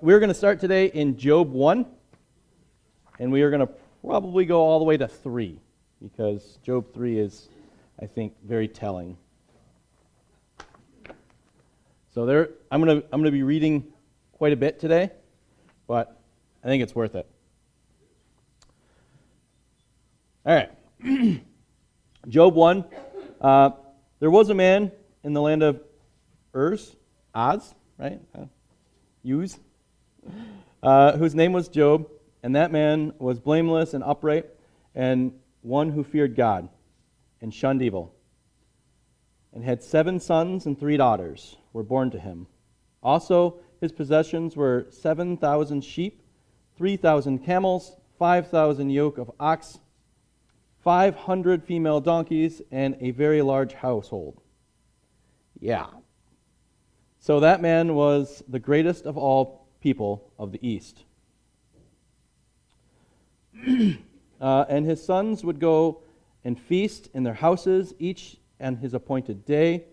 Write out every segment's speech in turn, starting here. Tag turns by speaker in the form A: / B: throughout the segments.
A: We're going to start today in Job 1, and we are going to probably go all the way to 3, because Job 3 is, I think, very telling. So I'm going to be reading quite a bit today, but I think it's worth it. All right. Job 1. There was a man in the land of Oz, right? Uz. Whose name was Job, and that man was blameless and upright, and one who feared God, and shunned evil, and had 7 sons and 3 daughters were born to him. Also his possessions were 7,000 sheep, 3,000 camels, 5,000 yoke of ox, 500 female donkeys, and a very large household. Yeah. So that man was the greatest of all people of the East. And his sons would go and feast in their houses, each on his appointed day,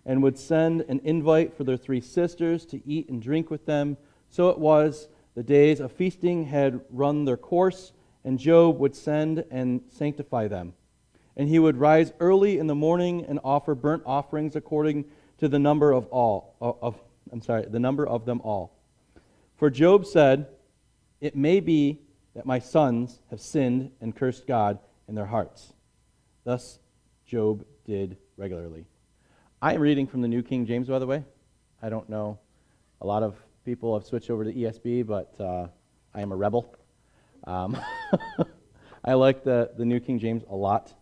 A: and would send an invite for their 3 sisters to eat and drink with them. So it was, the days of feasting had run their course, and Job would send and sanctify them. And he would rise early in the morning and offer burnt offerings according to the number of them all. For Job said, "It may be that my sons have sinned and cursed God in their hearts." Thus Job did regularly. I am reading from the New King James, by the way. I don't know. A lot of people have switched over to ESV, but I am a rebel. I like the New King James a lot.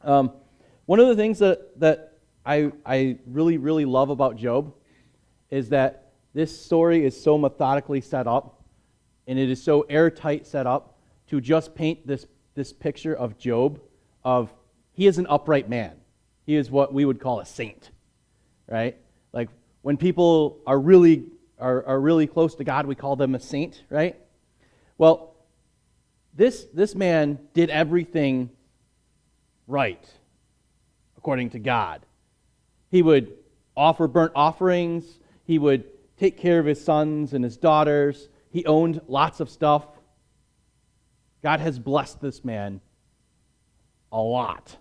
A: One of the things that I really, really love about Job is that this story is so methodically set up, and it is so airtight set up to just paint this picture of Job, of he is an upright man. He is what we would call a saint, right? Like when people are really close to God, we call them a saint, right? Well, this man did everything right, according to God. He would offer burnt offerings. He would take care of his sons and his daughters. He owned lots of stuff. God has blessed this man a lot.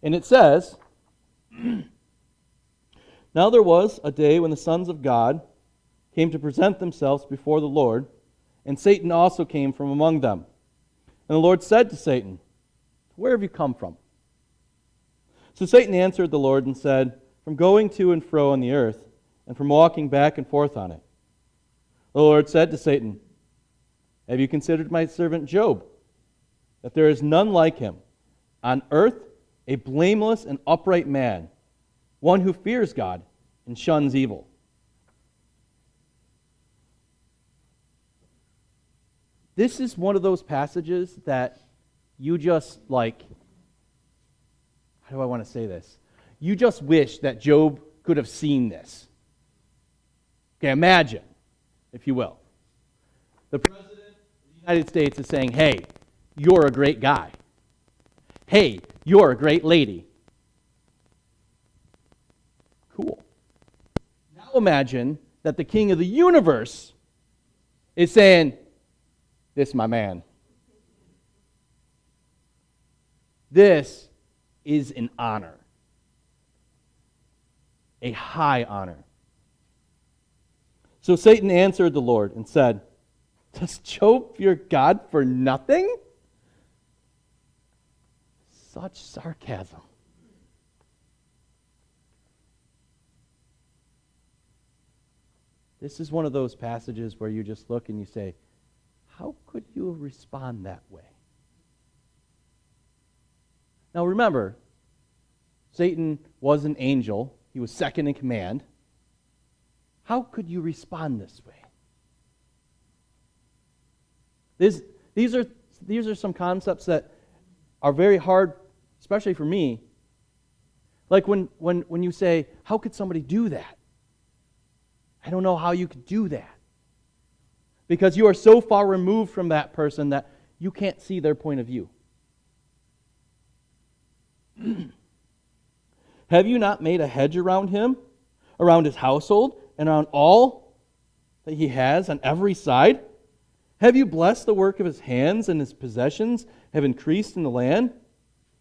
A: And it says, "Now there was a day when the sons of God came to present themselves before the Lord, and Satan also came from among them. And the Lord said to Satan, 'Where have you come from?' So Satan answered the Lord and said, 'From going to and fro on the earth, and from walking back and forth on it.' The Lord said to Satan, 'Have you considered my servant Job, that there is none like him on earth, a blameless and upright man, one who fears God and shuns evil?'" This is one of those passages that you just how do I want to say this? You just wish that Job could have seen this. Okay, imagine, if you will. The President of the United States is saying, "Hey, you're a great guy. Hey, you're a great lady." Cool. Now imagine that the King of the universe is saying, "This, my man. This is an honor. A high honor." So Satan answered the Lord and said, "Does Job fear God for nothing?" Such sarcasm. This is one of those passages where you just look and you say, how could you respond that way? Now remember, Satan was an angel. He was second in command. How could you respond this way? These are some concepts that are very hard, especially for me. Like when you say, how could somebody do that? I don't know how you could do that. Because you are so far removed from that person that you can't see their point of view. "Have you not made a hedge around him, around his household, and around all that he has on every side? Have you blessed the work of his hands, and his possessions have increased in the land?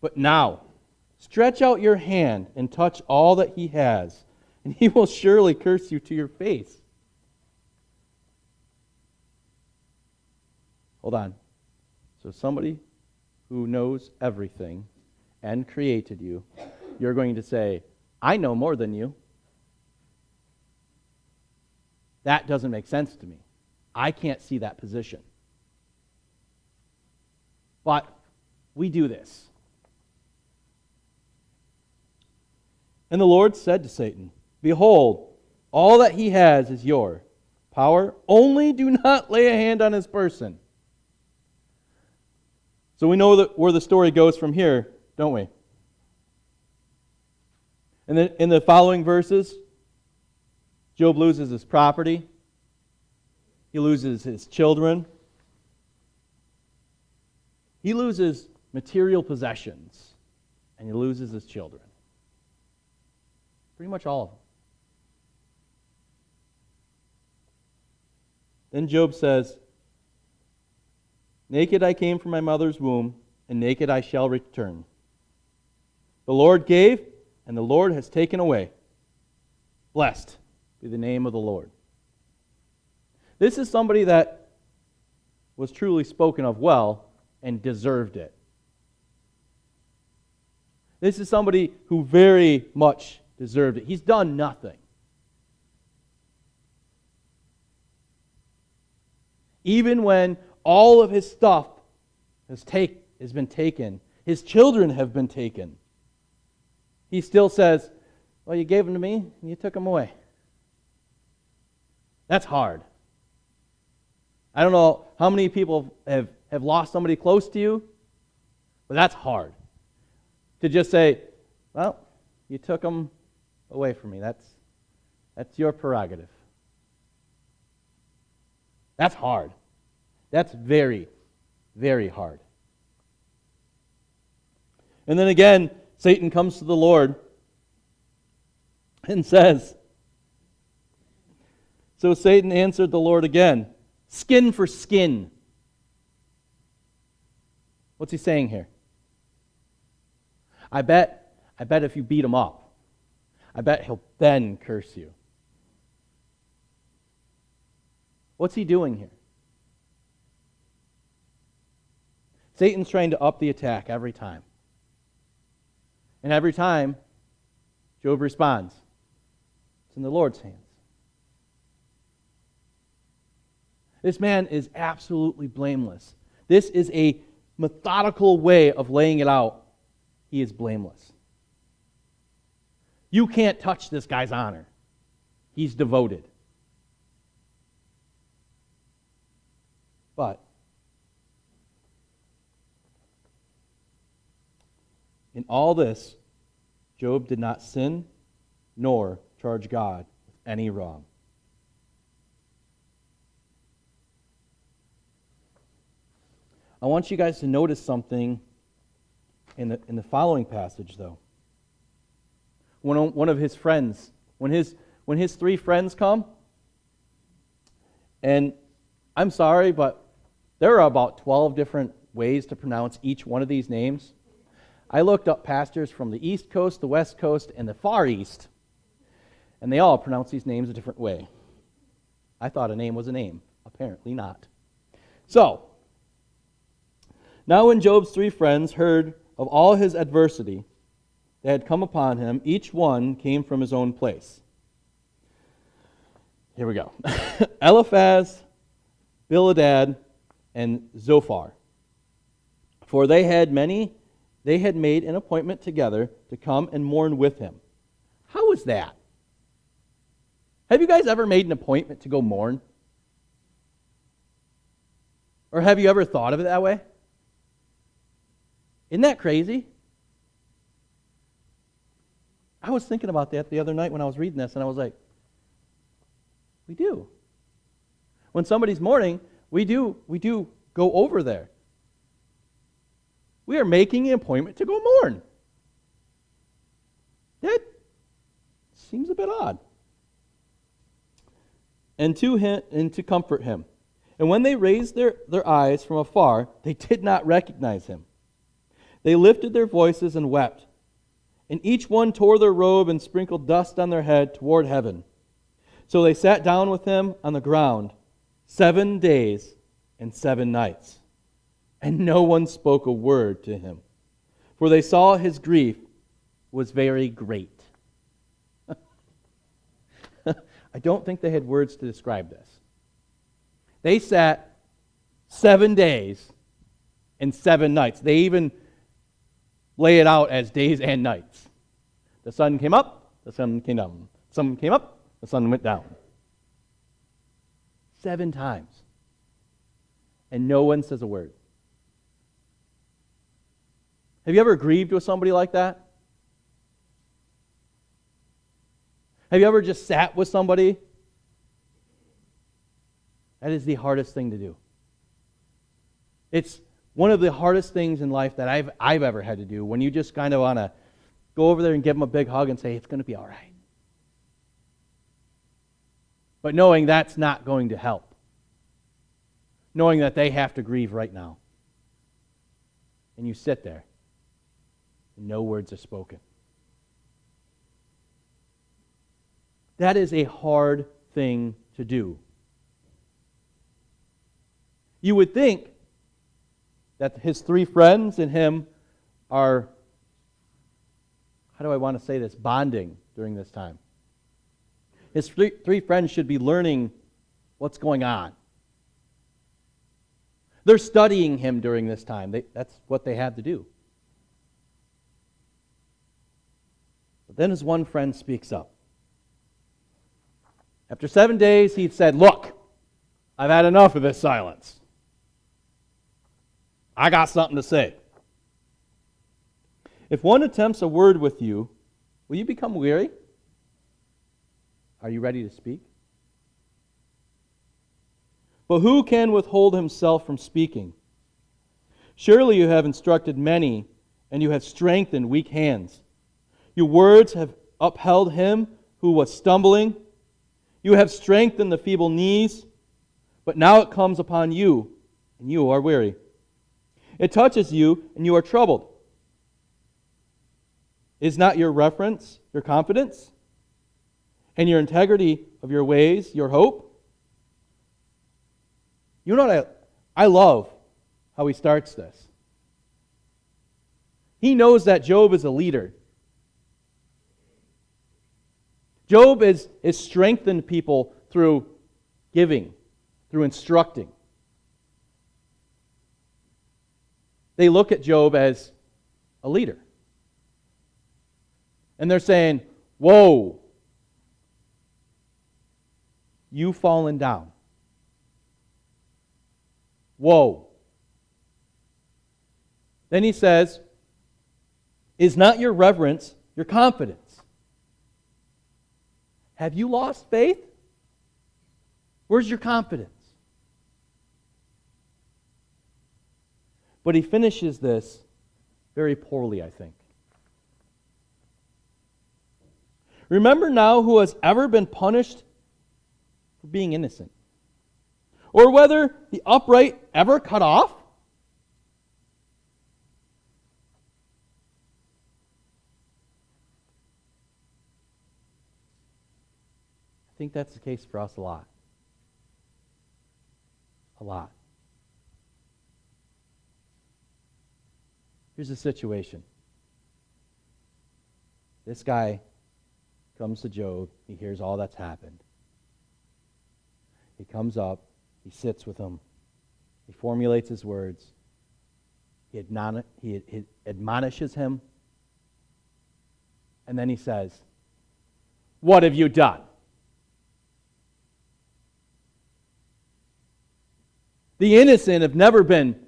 A: But now, stretch out your hand and touch all that he has, and he will surely curse you to your face. Hold on. So somebody who knows everything and created you, you're going to say, I know more than you. That doesn't make sense to me. I can't see that position. But we do this. And the Lord said to Satan, Behold, all that he has is your power. Only do not lay a hand on his person. So we know where the story goes from here, don't we? And then in the following verses, Job loses his property. He loses his children. He loses material possessions. And he loses his children. Pretty much all of them. Then Job says, Naked I came from my mother's womb, and naked I shall return. The Lord gave, and the Lord has taken away. Blessed be the name of the Lord. This is somebody that was truly spoken of well and deserved it. This is somebody who very much deserved it. He's done nothing. Even when all of his stuff has been taken, his children have been taken, he still says, well, you gave them to me, and you took them away. That's hard. I don't know how many people have lost somebody close to you, but that's hard. To just say, well, you took them away from me. That's your prerogative. That's hard. That's very, very hard. And then again, Satan comes to the Lord and says, So Satan answered the Lord again, skin for skin. What's he saying here? I bet if you beat him up, I bet he'll then curse you. What's he doing here? Satan's trying to up the attack every time. And every time, Job responds. It's in the Lord's hands. This man is absolutely blameless. This is a methodical way of laying it out. He is blameless. You can't touch this guy's honor. He's devoted. But in all this, Job did not sin nor charge God with any wrong. I want you guys to notice something in the following passage, though. One of his friends, when his three friends come, and I'm sorry, but there are about 12 different ways to pronounce each one of these names. I looked up pastors from the East Coast, the West Coast, and the Far East, and they all pronounce these names a different way. I thought a name was a name. Apparently not. So, now when Job's three friends heard of all his adversity that had come upon him, each one came from his own place. Here we go. Eliphaz, Bildad, and Zophar. For they had made an appointment together to come and mourn with him. How is that? Have you guys ever made an appointment to go mourn? Or have you ever thought of it that way? Isn't that crazy? I was thinking about that the other night when I was reading this, and I was like, we do. When somebody's mourning, we do go over there. We are making an appointment to go mourn. That seems a bit odd. and to comfort him. And when they raised their eyes from afar, they did not recognize him. They lifted their voices and wept, and each one tore their robe and sprinkled dust on their head toward heaven. So they sat down with him on the ground 7 days and 7 nights, and no one spoke a word to him, for they saw his grief was very great. I don't think they had words to describe this. They sat 7 days and 7 nights. They even lay it out as days and nights. The sun came up, the sun came down. The sun came up, the sun went down. 7 times. And no one says a word. Have you ever grieved with somebody like that? Have you ever just sat with somebody? That is the hardest thing to do. It's one of the hardest things in life that I've ever had to do, when you just kind of want to go over there and give them a big hug and say, it's going to be all right. But knowing that's not going to help. Knowing that they have to grieve right now. And you sit there, and no words are spoken. That is a hard thing to do. You would think that his 3 friends and him are, how do I want to say this, bonding during this time. His three friends should be learning what's going on. They're studying him during this time. That's what they had to do. But then his one friend speaks up. After 7 days, he said, look, I've had enough of this silence. I got something to say. If one attempts a word with you, will you become weary? Are you ready to speak? But who can withhold himself from speaking? Surely you have instructed many, and you have strengthened weak hands. Your words have upheld him who was stumbling. You have strengthened the feeble knees, but now it comes upon you, and you are weary. It touches you, and you are troubled. Is not your reverence your confidence, and your integrity of your ways your hope? You know what I love how he starts this. He knows that Job is a leader. Job is strengthened people through giving, through instructing. They look at Job as a leader. And they're saying, whoa, you've fallen down. Whoa. Then he says, is not your reverence your confidence? Have you lost faith? Where's your confidence? But he finishes this very poorly, I think. Remember now who has ever been punished for being innocent, or whether the upright ever cut off? I think that's the case for us a lot. A lot. Here's the situation. This guy comes to Job. He hears all that's happened. He comes up. He sits with him. He formulates his words. He admonishes him. And then he says, what have you done? The innocent have never been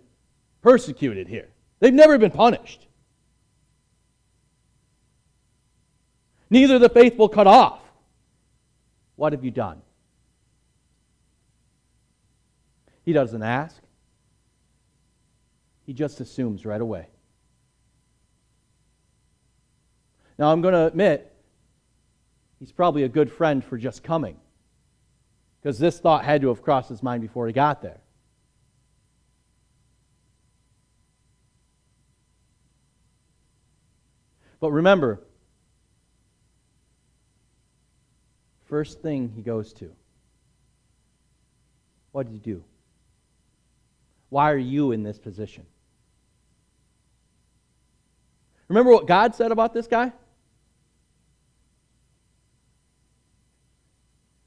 A: persecuted here. They've never been punished. Neither the faithful cut off. What have you done? He doesn't ask. He just assumes right away. Now, I'm going to admit, he's probably a good friend for just coming. Because this thought had to have crossed his mind before he got there. But remember, first thing he goes to, what did you do? Why are you in this position? Remember what God said about this guy?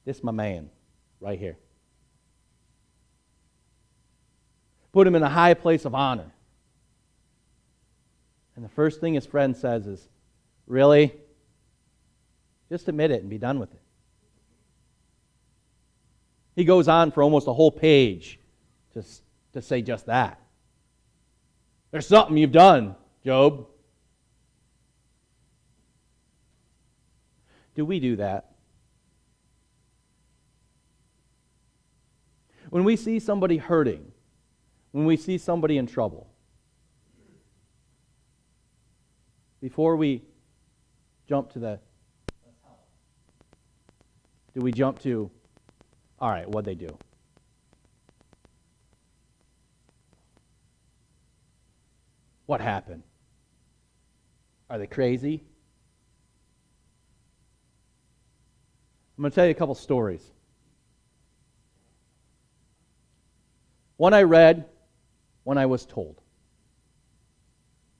A: This is my man, right here. Put him in a high place of honor. And the first thing his friend says is, really? Just admit it and be done with it. He goes on for almost a whole page to say just that. There's something you've done, Job. Do we do that? When we see somebody hurting, when we see somebody in trouble, before we jump to the, do we jump to, all right, what'd they do? What happened? Are they crazy? I'm going to tell you a couple stories. One I read, one I was told.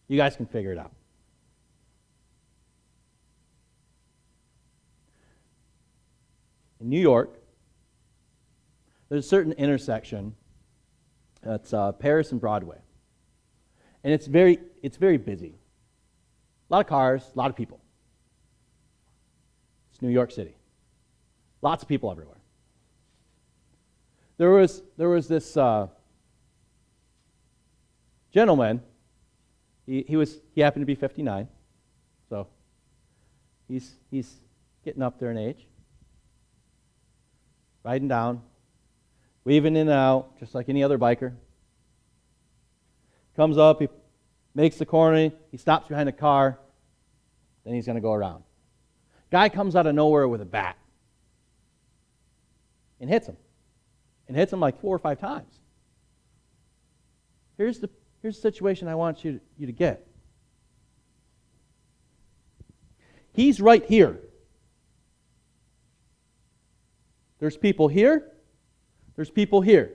A: You guys can figure it out. In New York, there's a certain intersection that's Paris and Broadway. And it's very busy. A lot of cars, a lot of people. It's New York City. Lots of people everywhere. There was this gentleman. He happened to be 59, so he's getting up there in age. Riding down, weaving in and out, just like any other biker. Comes up, he makes the corner, he stops behind a car, then he's going to go around. Guy comes out of nowhere with a bat and hits him. And hits him like 4 or 5 times. Here's the situation I want you to get. He's right here. There's people here. There's people here. Do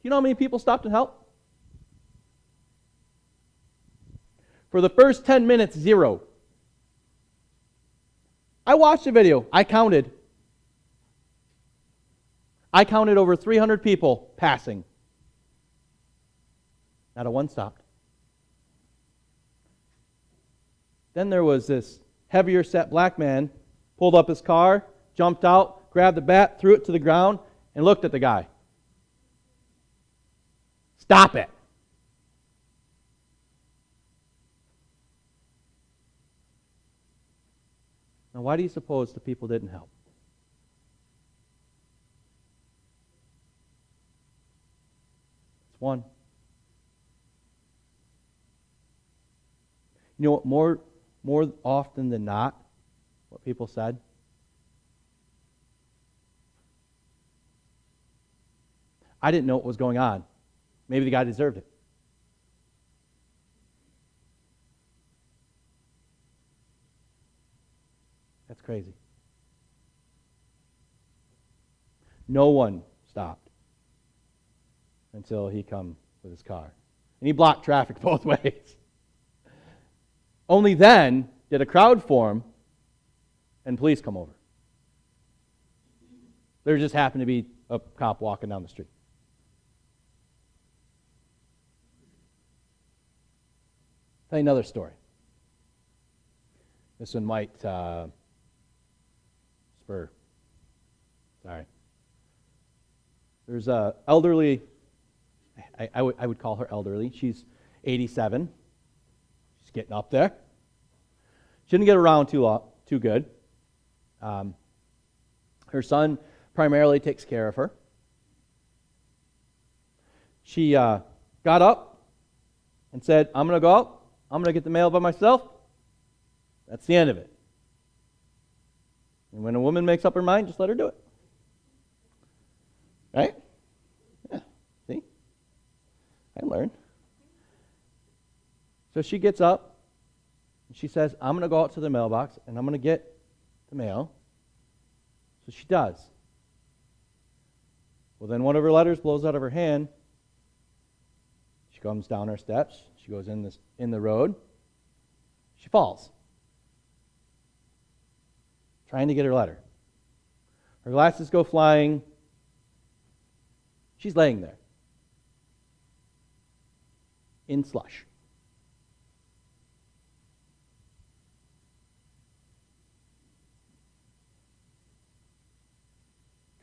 A: you know how many people stopped and helped? For the first 10 minutes, 0. I watched the video. I counted over 300 people passing. Not a one stopped. Then there was this heavier set black man, pulled up his car, jumped out, grabbed the bat, threw it to the ground, and looked at the guy. Stop it. Now, why do you suppose the people didn't help? It's one. You know what, more often than not, what people said? I didn't know what was going on. Maybe the guy deserved it. That's crazy. No one stopped until he come with his car. And he blocked traffic both ways. Only then did a crowd form and police come over. There just happened to be a cop walking down the street. Tell you another story. This one might spur. Sorry. There's a elderly, I would call her elderly. She's 87. She's getting up there. She didn't get around too good. Her son primarily takes care of her. She got up and said, I'm going to go out. I'm going to get the mail by myself. That's the end of it. And when a woman makes up her mind, just let her do it. Right? Yeah. See? I learned. So she gets up, and she says, I'm going to go out to the mailbox, and I'm going to get the mail. So she does. Well, then one of her letters blows out of her hand. She comes down her steps. She goes in the road. She falls, trying to get her letter. Her glasses go flying. She's laying there in slush.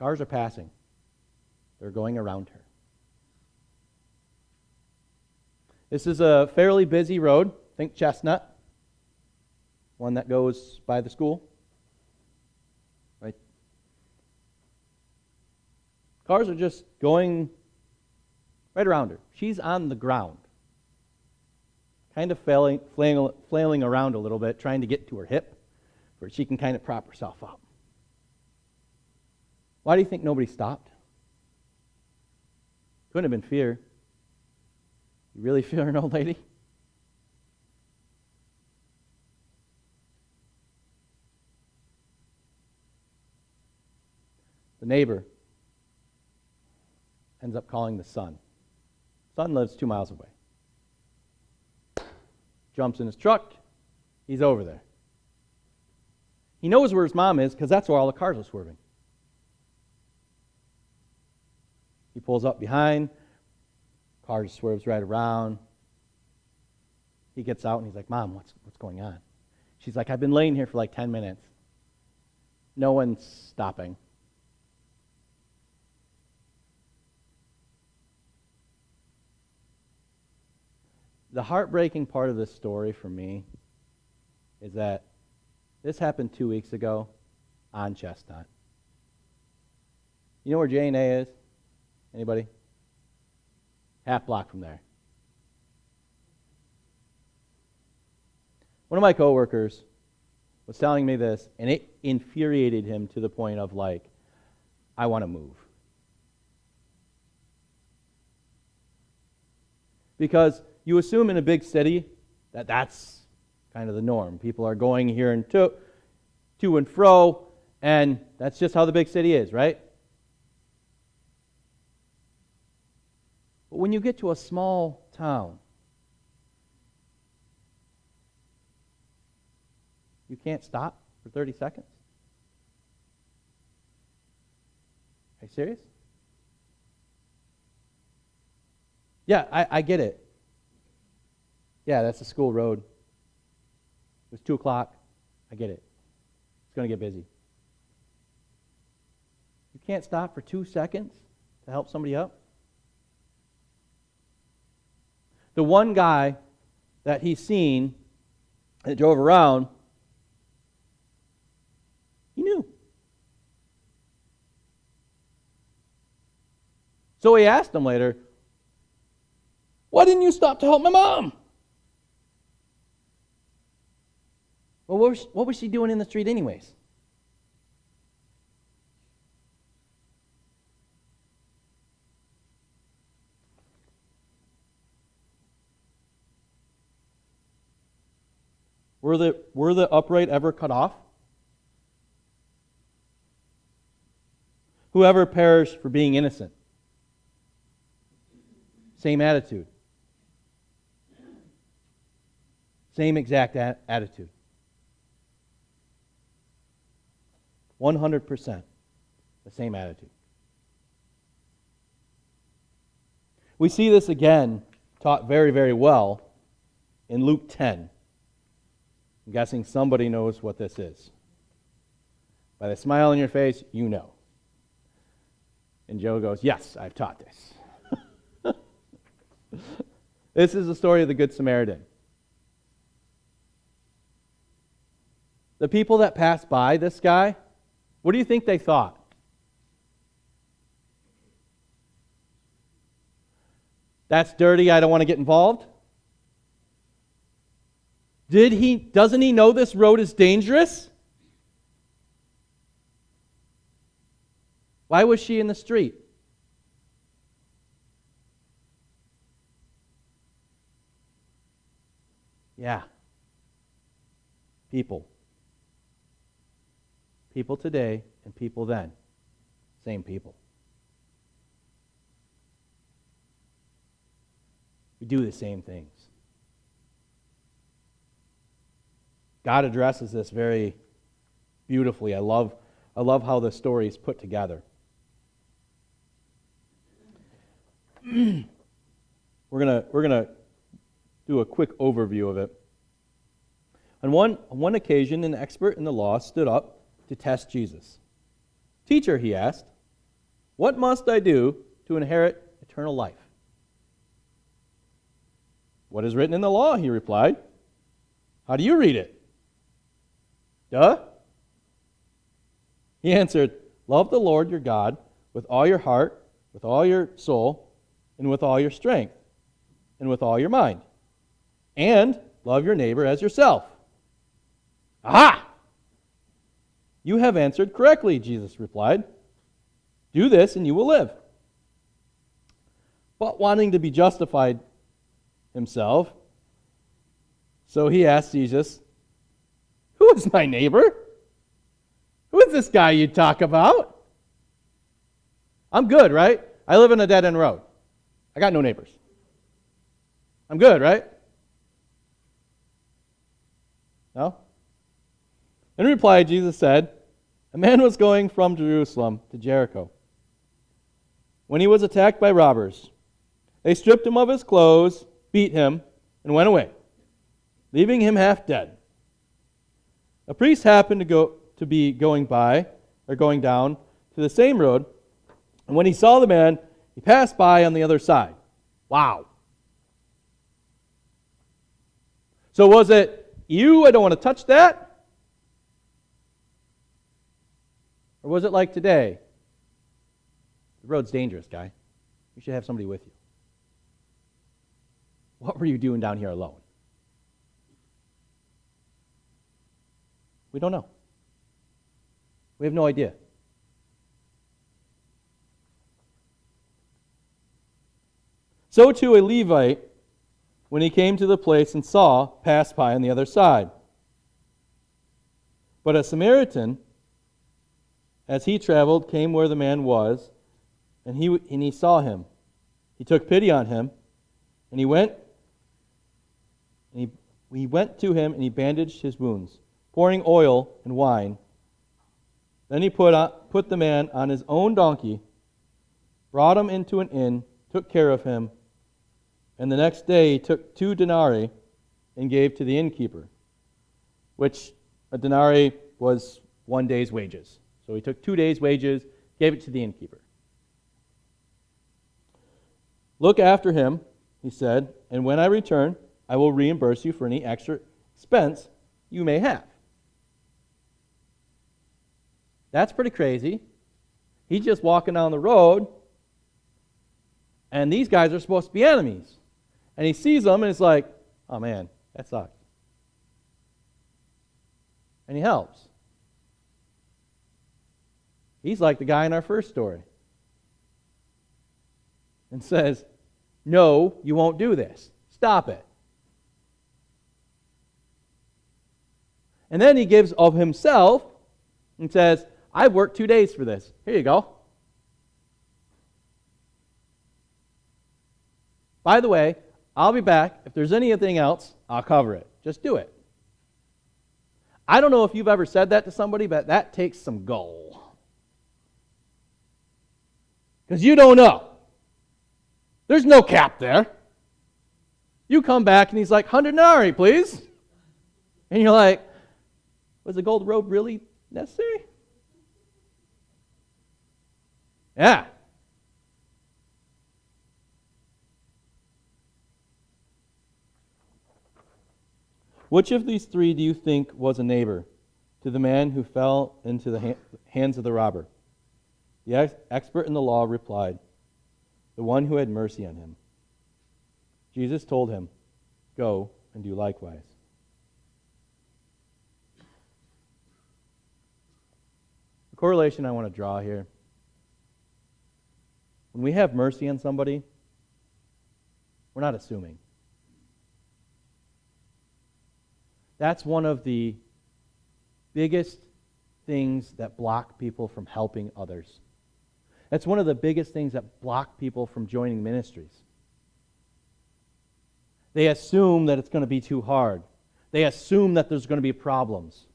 A: Cars are passing. They're going around her. This is a fairly busy road. Think Chestnut, one that goes by the school. Right? Cars are just going right around her. She's on the ground, kind of flailing around a little bit, trying to get to her hip where she can kind of prop herself up. Why do you think nobody stopped? Couldn't have been fear. You really fear an old lady? The neighbor ends up calling the son. Son lives 2 miles away. Jumps in his truck. He's over there. He knows where his mom is because that's where all the cars are swerving. He pulls up behind. Car just swerves right around. He gets out and he's like, Mom, what's going on? She's like, I've been laying here for like 10 minutes. No one's stopping. The heartbreaking part of this story for me is that this happened 2 weeks ago on Chestnut. You know where J&A is? Anybody? Half block from there. One of my coworkers was telling me this, and it infuriated him to the point of like, I want to move. Because you assume in a big city that that's kind of the norm. People are going here and to and fro, and that's just how the big city is, right? But when you get to a small town, you can't stop for 30 seconds. Are you serious? Yeah, I get it. Yeah, that's a school road. It was 2 o'clock. I get it. It's going to get busy. You can't stop for 2 seconds to help somebody up? The one guy that he's seen that drove around, he knew. So he asked him later, why didn't you stop to help my mom? Well, what was she doing in the street anyways? Were the upright ever cut off? Whoever perished for being innocent? Same attitude. Same exact attitude. 100% the same attitude. We see this again taught very, very well in Luke 10. I'm guessing somebody knows what this is. By the smile on your face, you know. And Joe goes, yes, I've taught this. This is the story of the Good Samaritan. The people that passed by this guy, what do you think they thought? That's dirty, I don't want to get involved? Doesn't he know this road is dangerous? Why was she in the street? Yeah. People. People today and people then. Same people. We do the same things. God addresses this very beautifully. I love how the story is put together. We're gonna do a quick overview of it. On one occasion, an expert in the law stood up to test Jesus. "Teacher," he asked, "what must I do to inherit eternal life?" "What is written in the law?" he replied. "How do you read it?" "Duh." He answered, "Love the Lord your God with all your heart, with all your soul, and with all your strength, and with all your mind. And love your neighbor as yourself." "Aha! You have answered correctly," Jesus replied. "Do this and you will live." But wanting to be justified himself, so he asked Jesus, "Who is my neighbor? Who is this guy you talk about? I'm good, right? I live in a dead-end road. I got no neighbors. I'm good, right?" No? In reply, Jesus said, "A man was going from Jerusalem to Jericho when he was attacked by robbers. They stripped him of his clothes, beat him, and went away, leaving him half dead. A priest happened to be going down to the same road, and when he saw the man, he passed by on the other side." Wow. So was it, "Ew, I don't want to touch that"? Or was it like today? "The road's dangerous, guy. You should have somebody with you." What were you doing down here alone? We don't know. We have no idea. So too a Levite, when he came to the place and saw, passed by on the other side. But a Samaritan, as he traveled, came where the man was, and he saw him. He took pity on him, and he went to him and he bandaged his wounds, pouring oil and wine. Then he put the man on his own donkey, brought him into an inn, took care of him, and the next day he took 2 denarii and gave to the innkeeper, which a denarii was 1 day's wages. So he took 2 days' wages, gave it to the innkeeper. "Look after him," he said, "and when I return, I will reimburse you for any extra expense you may have." That's pretty crazy. He's just walking down the road, and these guys are supposed to be enemies. And he sees them, and it's like, "Oh man, that sucks." And he helps. He's like the guy in our first story. And says, "No, you won't do this. Stop it." And then he gives of himself and says, "I've worked 2 days for this. Here you go. By the way, I'll be back. If there's anything else, I'll cover it. Just do it." I don't know if you've ever said that to somebody, but that takes some gall. Because you don't know. There's no cap there. You come back and he's like, 100 denarii, please. And you're like, was the gold robe really necessary? Yeah. Which of these 3 do you think was a neighbor to the man who fell into the hands of the robber? The expert in the law replied, "The one who had mercy on him." Jesus told him, "Go and do likewise." The correlation I want to draw here. When we have mercy on somebody, we're not assuming. That's one of the biggest things that block people from helping others. That's one of the biggest things that block people from joining ministries. They assume that it's going to be too hard. They assume that there's going to be problems.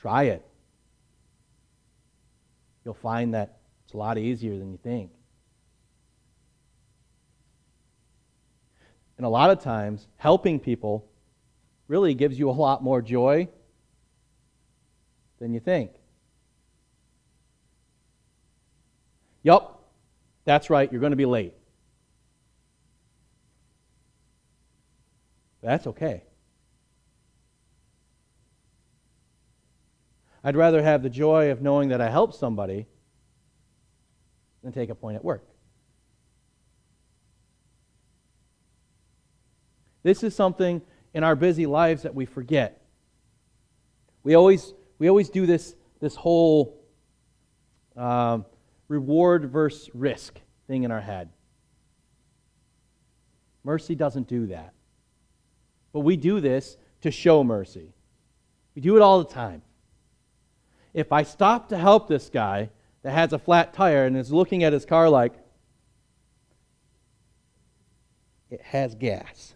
A: Try it. You'll find that it's a lot easier than you think. And a lot of times, helping people really gives you a lot more joy than you think. Yup, that's right, you're going to be late. That's okay. I'd rather have the joy of knowing that I helped somebody than take a point at work. This is something in our busy lives that we forget. We always do this whole reward versus risk thing in our head. Mercy doesn't do that. But we do this to show mercy. We do it all the time. If I stop to help this guy that has a flat tire and is looking at his car like, it has gas,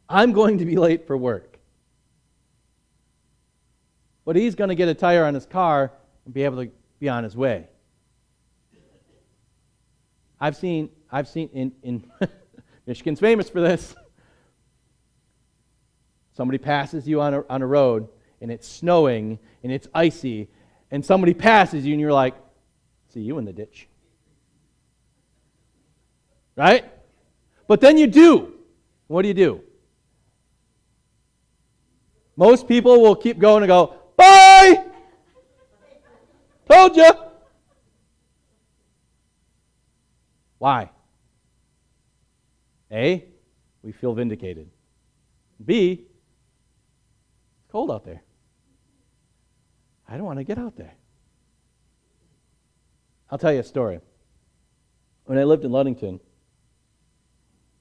A: I'm going to be late for work. But he's going to get a tire on his car and be able to be on his way. I've seen in Michigan's famous for this. Somebody passes you on a road and it's snowing and it's icy and somebody passes you and you're like, see you in the ditch. Right? But then you do. What do? Most people will keep going and go, bye! Told you! Why? A, we feel vindicated. B, it's cold out there. I don't want to get out there. I'll tell you a story. When I lived in Ludington,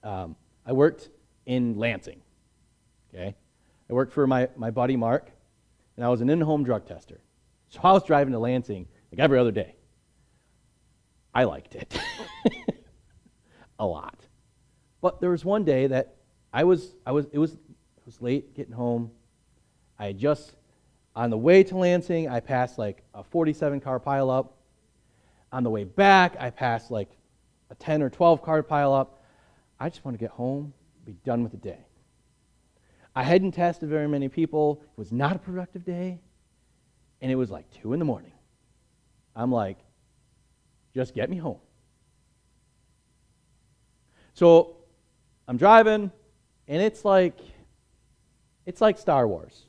A: I worked in Lansing. Okay? I worked for my buddy Mark, and I was an in-home drug tester. So I was driving to Lansing like every other day. I liked it. A lot. But there was one day that it was late getting home. I had just, on the way to Lansing, I passed like a 47-car pileup. On the way back, I passed like a 10 or 12-car pileup. I just want to get home, be done with the day. I hadn't tested very many people. It was not a productive day. And it was like 2 a.m. I'm like, just get me home. So I'm driving, and it's like Star Wars.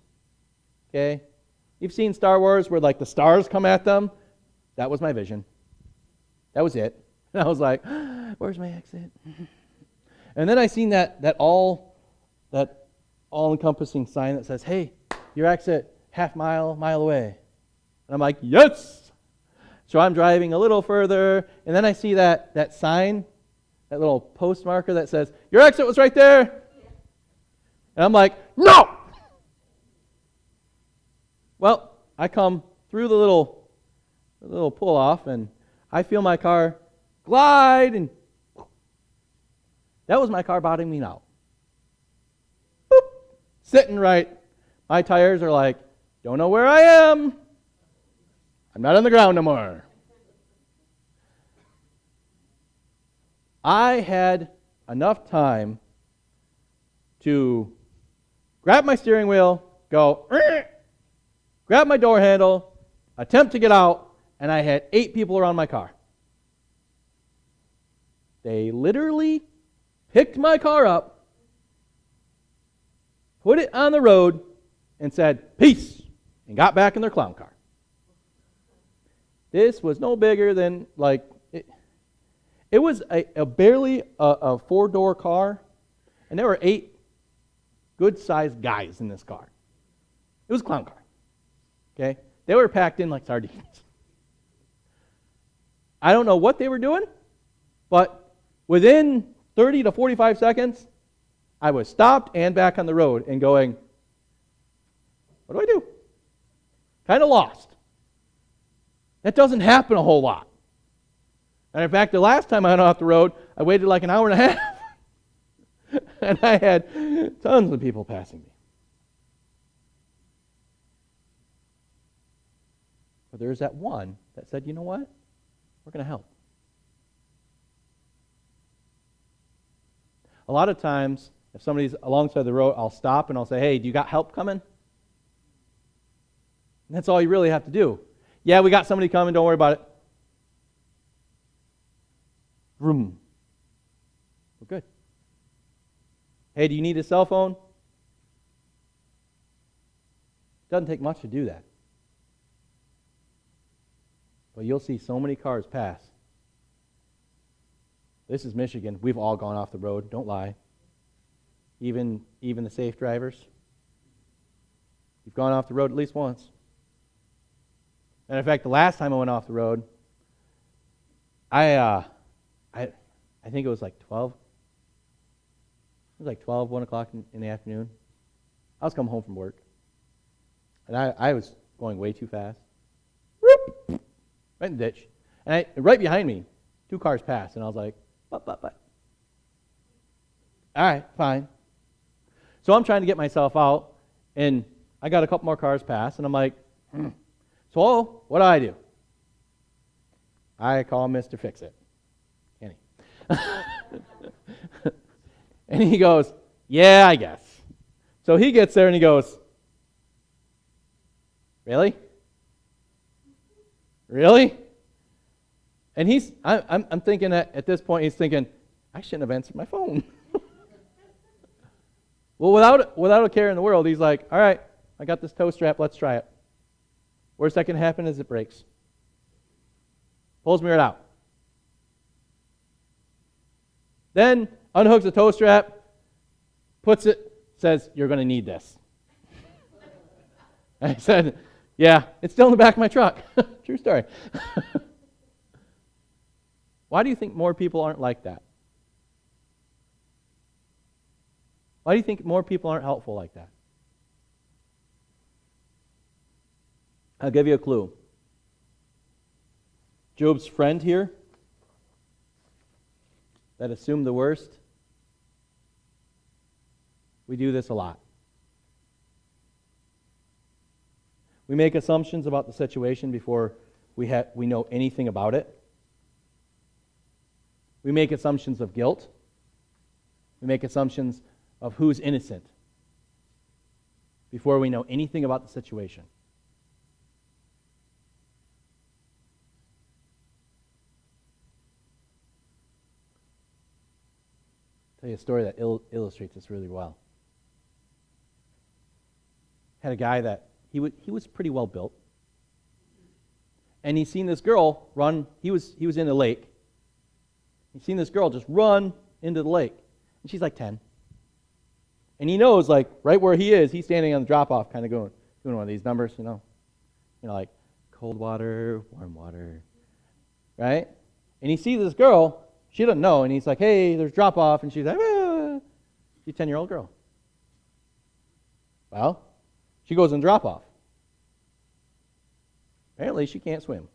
A: Okay? You've seen Star Wars where like the stars come at them? That was my vision. That was it. And I was like, where's my exit? And then I seen that all-encompassing sign that says, hey, your exit, mile away. And I'm like, yes! So I'm driving a little further, and then I see that sign, that little post marker that says, your exit was right there. And I'm like, no! Well, I come through the little pull-off, and I feel my car glide, and that was my car bottoming me out. Boop! Sitting right. My tires are like, don't know where I am. I'm not on the ground no more. I had enough time to grab my steering wheel, go, grab my door handle, attempt to get out, and I had 8 people around my car. They literally picked my car up, put it on the road, and said, peace, and got back in their clown car. This was no bigger than, like, it was barely a 4-door car, and there were 8 good-sized guys in this car. It was a clown car. Okay? They were packed in like sardines. I don't know what they were doing, but Within 30 to 45 seconds, I was stopped and back on the road and going, what do I do? Kind of lost. That doesn't happen a whole lot. And in fact, the last time I went off the road, I waited like an hour and a half. And I had tons of people passing me. But there's that one that said, you know what? We're going to help. A lot of times, if somebody's alongside the road, I'll stop and I'll say, hey, do you got help coming? And that's all you really have to do. Yeah, we got somebody coming, don't worry about it. Vroom. We're good. Hey, do you need a cell phone? Doesn't take much to do that. But you'll see so many cars pass. This is Michigan. We've all gone off the road, don't lie. Even the safe drivers. You've gone off the road at least once. And in fact, the last time I went off the road, I think it was like 12. It was like 12, 1 o'clock in the afternoon. I was coming home from work. And I was going way too fast. Whoop! Right in the ditch. And right behind me, 2 cars passed. And I was like, but. All right, fine. So I'm trying to get myself out. And I got a couple more cars past. And I'm like, So what do? I call Mr. Fix-It. Kenny. And he goes, yeah, I guess. So he gets there and he goes, really? Really? And I'm thinking that at this point he's thinking, I shouldn't have answered my phone. Well, without a care in the world, he's like, all right, I got this tow strap, let's try it. Worst that can happen is it breaks. Pulls me right out. Then unhooks the tow strap, puts it, says, you're going to need this. I said, yeah, it's still in the back of my truck. True story. Why do you think more people aren't like that? Why do you think more people aren't helpful like that? I'll give you a clue. Job's friend here that assumed the worst, we do this a lot. We make assumptions about the situation before we know anything about it. We make assumptions of guilt. We make assumptions of who's innocent before we know anything about the situation. I'll tell you a story that illustrates this really well. Had a guy that he was pretty well built, and he's seen this girl run. He was in a lake. He's seen this girl just run into the lake, and she's like 10. And he knows, like, right where he is, he's standing on the drop-off, kind of doing one of these numbers, like cold water, warm water, right? And he sees this girl. She doesn't know, and he's like, hey, there's drop-off, and she's like, ah. She's a 10-year-old girl. Well, she goes in drop-off. Apparently, she can't swim.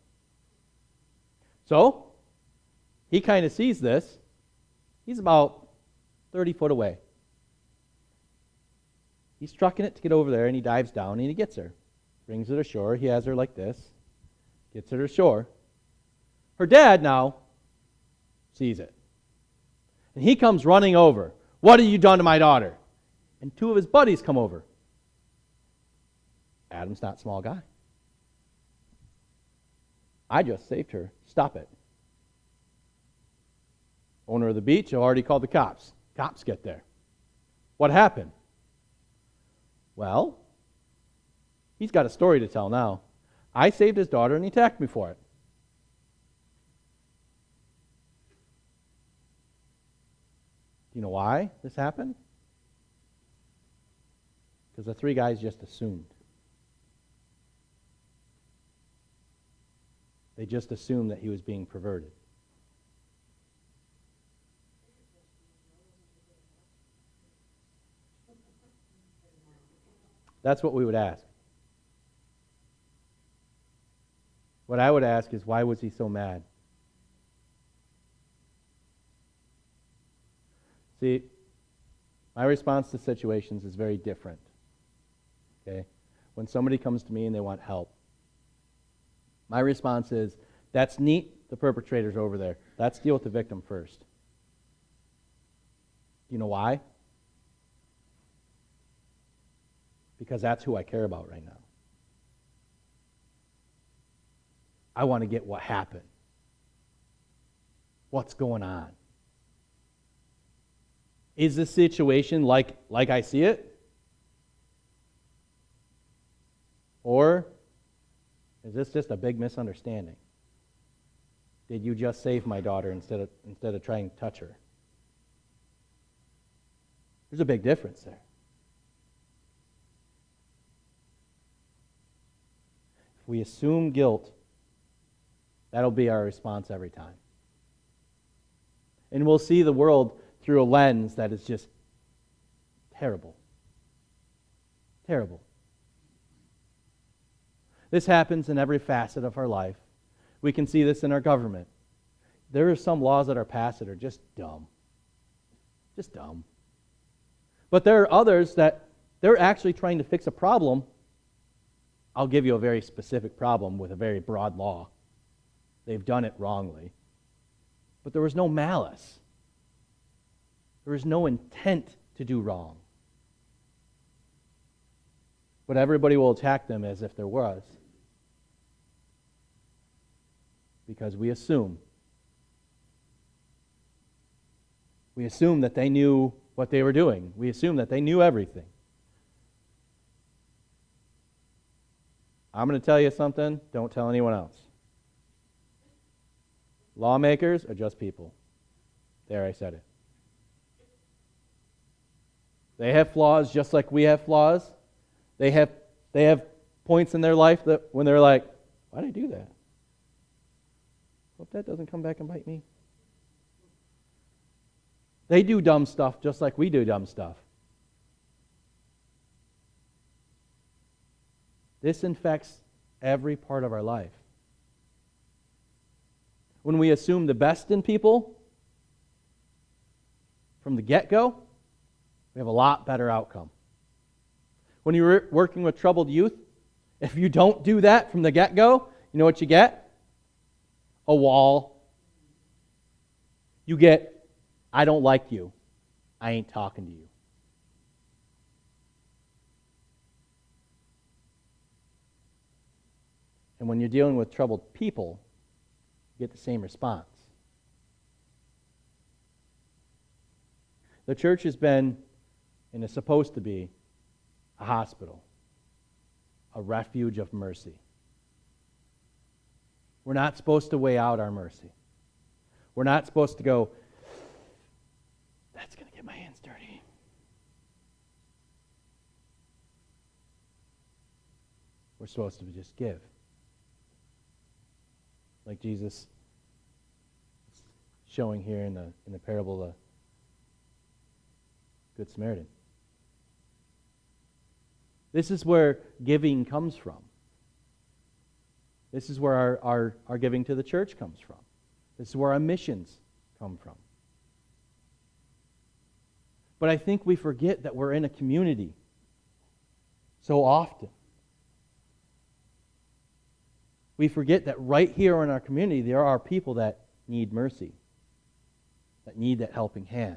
A: So, he kind of sees this. He's about 30 foot away. He's trucking it to get over there, and he dives down, and he gets her. Brings her to shore. He has her like this. Gets her to shore. Her dad now sees it. And he comes running over. What have you done to my daughter? And 2 of his buddies come over. Adam's not a small guy. I just saved her. Stop it. Owner of the beach already called the cops. Cops get there. What happened? Well, he's got a story to tell now. I saved his daughter and he attacked me for it. Do you know why this happened? Because the 3 guys just assumed. They just assumed that he was being perverted. That's what we would ask. What I would ask is, why was he so mad? See, my response to situations is very different. Okay? When somebody comes to me and they want help, my response is, that's neat, the perpetrator's over there. Let's deal with the victim first. You know why? Because that's who I care about right now. I want to get what happened. What's going on? Is the situation like I see it? Or is this just a big misunderstanding? Did you just save my daughter instead of trying to touch her? There's a big difference there. If we assume guilt, that'll be our response every time. And we'll see the world through a lens that is just terrible. Terrible. This happens in every facet of our life. We can see this in our government. There are some laws that are passed that are just dumb. Just dumb. But there are others that they're actually trying to fix a problem. I'll give you a very specific problem with a very broad law. They've done it wrongly. But there was no malice. There was no intent to do wrong. But everybody will attack them as if there was. Because we assume. We assume that they knew what they were doing. We assume that they knew everything. I'm going to tell you something. Don't tell anyone else. Lawmakers are just people. There, I said it. They have flaws just like we have flaws. They have points in their life that when they're like, why did I do that? Hope that doesn't come back and bite me. They do dumb stuff just like we do dumb stuff. This infects every part of our life. When we assume the best in people from the get-go, we have a lot better outcome. When you're working with troubled youth, if you don't do that from the get-go, you know what you get? A wall. You get, I don't like you. I ain't talking to you. And when you're dealing with troubled people, you get the same response. The church has been, and is supposed to be, a hospital, a refuge of mercy. We're not supposed to weigh out our mercy. We're not supposed to go, that's going to get my hands dirty. We're supposed to just give. Like Jesus is showing here in the parable of the Good Samaritan. This is where giving comes from. This is where our giving to the church comes from. This is where our missions come from. But I think we forget that we're in a community so often. We forget that right here in our community there are people that need mercy, that need that helping hand.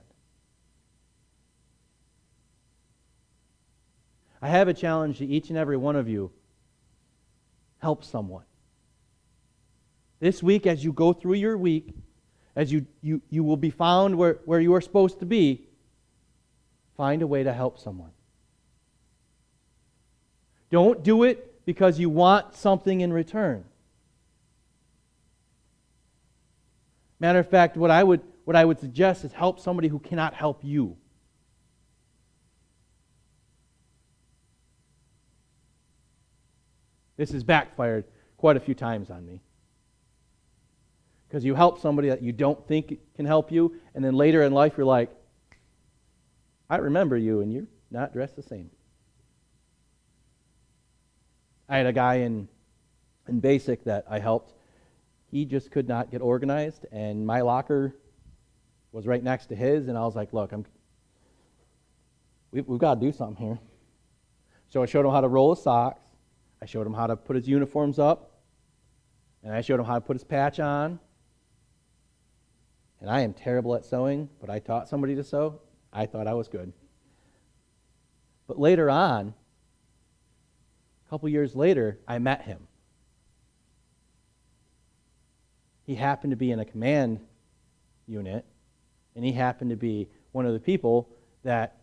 A: I have a challenge to each and every one of you. Help someone. This week, as you go through your week, as you will be found where you are supposed to be, find a way to help someone. Don't do it because you want something in return. Matter of fact, what I would suggest is help somebody who cannot help you. This has backfired quite a few times on me. Because you help somebody that you don't think can help you, and then later in life you're like, I remember you, and you're not dressed the same. I had a guy in basic that I helped. He just could not get organized, and my locker was right next to his, and I was like, look, we've got to do something here. So I showed him how to roll his socks. I showed him how to put his uniforms up, and I showed him how to put his patch on. And I am terrible at sewing, but I taught somebody to sew. I thought I was good. But later on, a couple years later, I met him. He happened to be in a command unit, and he happened to be one of the people that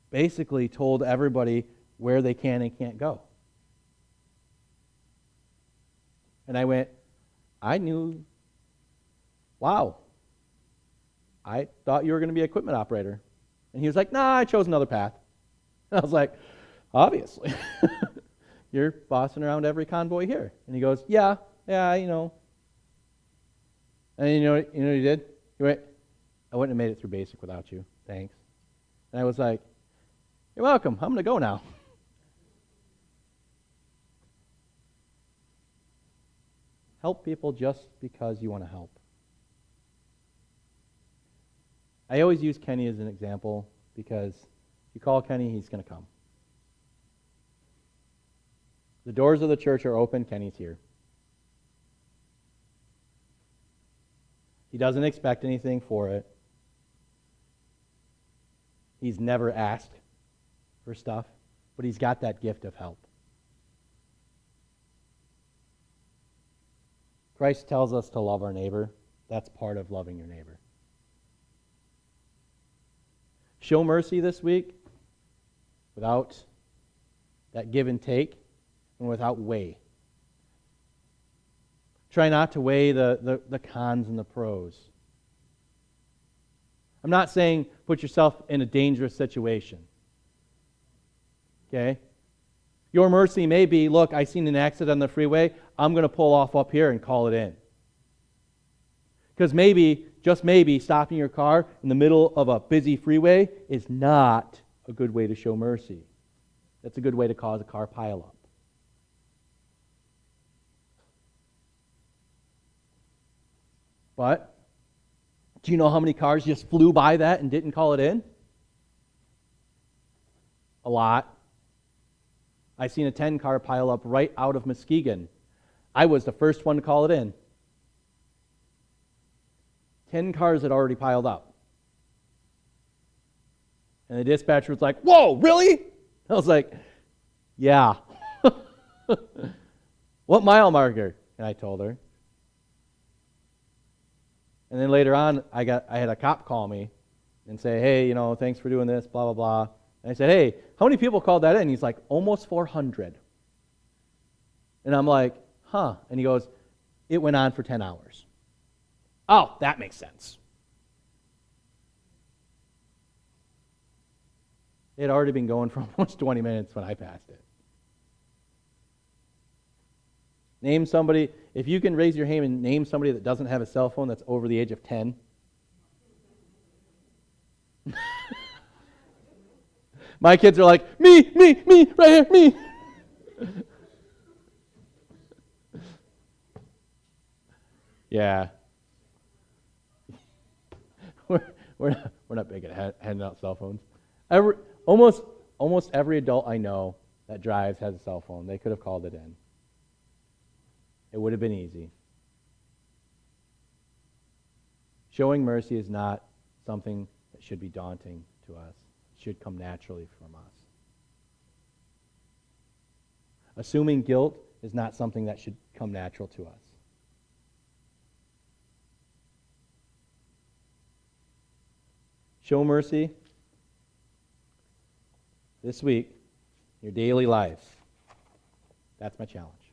A: basically told everybody where they can and can't go. And I went, wow, I thought you were going to be an equipment operator. And he was like, nah, I chose another path. And I was like, obviously. You're bossing around every convoy here. And he goes, yeah, you know. And you know what he did? He went, I wouldn't have made it through basic without you. Thanks. And I was like, you're welcome. I'm going to go now. Help people just because you want to help. I always use Kenny as an example because if you call Kenny, he's going to come. The doors of the church are open. Kenny's here. He doesn't expect anything for it. He's never asked for stuff, but he's got that gift of help. Christ tells us to love our neighbor. That's part of loving your neighbor. Show mercy this week without that give and take and without weigh. Try not to weigh the cons and the pros. I'm not saying put yourself in a dangerous situation. Okay? Your mercy may be, look, I seen an accident on the freeway. I'm going to pull off up here and call it in. Because maybe, just maybe, stopping your car in the middle of a busy freeway is not a good way to show mercy. That's a good way to cause a car pileup. But do you know how many cars just flew by that and didn't call it in? A lot. I seen a 10-car pile up right out of Muskegon. I was the first one to call it in. 10 cars had already piled up. And the dispatcher was like, whoa, really? I was like, yeah. What mile marker? And I told her. And then later on, I had a cop call me and say, hey, thanks for doing this, blah, blah, blah. And I said, hey, how many people called that in? He's like, almost 400. And I'm like, huh. And he goes, it went on for 10 hours. Oh, that makes sense. It had already been going for almost 20 minutes when I passed it. Name somebody, if you can raise your hand and name somebody that doesn't have a cell phone that's over the age of 10. My kids are like, me, right here, me. Yeah. We're not big at handing out cell phones. Almost every adult I know that drives has a cell phone. They could have called it in. It would have been easy. Showing mercy is not something that should be daunting to us. It should come naturally from us. Assuming guilt is not something that should come natural to us. Show mercy this week, your daily lives. That's my challenge.